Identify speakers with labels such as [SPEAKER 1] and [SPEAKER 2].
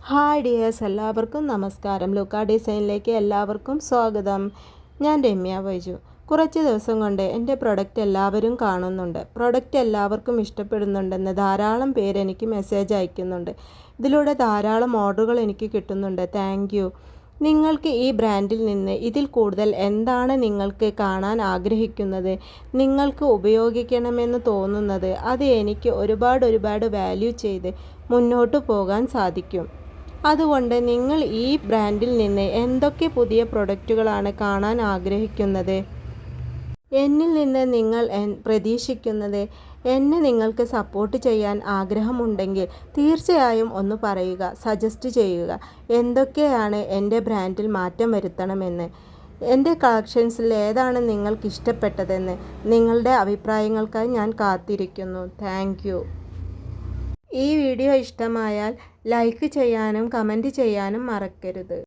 [SPEAKER 1] Hi dears, എല്ലാവർക്കും നമസ്കാരം. ലുക്ക ഡിസൈനിലേക്ക് എല്ലാവർക്കും സ്വാഗതം. ഞാൻ രമ്യ വൈജു. കുറച്ച് ദിവസം കൊണ്ട് എൻ്റെ പ്രൊഡക്റ്റ് എല്ലാവരും കാണുന്നുണ്ട്. പ്രൊഡക്റ്റ് എല്ലാവർക്കും ഇഷ്ടപ്പെടുന്നുണ്ടെന്ന് ധാരാളം പേര് എനിക്ക് മെസ്സേജ് അയക്കുന്നുണ്ട്. ഇതിലൂടെ ധാരാളം ഓർഡറുകൾ എനിക്ക് കിട്ടുന്നുണ്ട്. Thank you. നിങ്ങൾക്ക് ഈ ബ്രാൻഡിൽ നിന്ന് ഇതിൽ കൂടുതൽ എന്താണ് നിങ്ങൾക്ക് കാണാൻ ആഗ്രഹിക്കുന്നത്, നിങ്ങൾക്ക് ഉപയോഗിക്കണമെന്ന് തോന്നുന്നത്, അത് എനിക്ക് ഒരുപാട് വാല്യൂ ചെയ്ത് മുന്നോട്ട് പോകാൻ സാധിക്കും. അതുകൊണ്ട് നിങ്ങൾ ഈ ബ്രാൻഡിൽ നിന്ന് എന്തൊക്കെ പുതിയ പ്രൊഡക്റ്റുകളാണ് കാണാൻ ആഗ്രഹിക്കുന്നത്, എന്നിൽ നിന്ന് നിങ്ങൾ പ്രതീക്ഷിക്കുന്നത്, എന്നെ നിങ്ങൾക്ക് സപ്പോർട്ട് ചെയ്യാൻ ആഗ്രഹമുണ്ടെങ്കിൽ തീർച്ചയായും ഒന്ന് പറയുക, സജസ്റ്റ് ചെയ്യുക. എന്തൊക്കെയാണ് എൻ്റെ ബ്രാൻഡിൽ മാറ്റം വരുത്തണമെന്ന്, എൻ്റെ കളക്ഷൻസിൽ ഏതാണ് നിങ്ങൾക്ക് ഇഷ്ടപ്പെട്ടതെന്ന് നിങ്ങളുടെ അഭിപ്രായങ്ങൾക്കായി ഞാൻ കാത്തിരിക്കുന്നു. Thank you. ഈ വീഡിയോ ഇഷ്ടമായാൽ ലൈക്ക് ചെയ്യാനും കമൻറ്റ് ചെയ്യാനും മറക്കരുത്.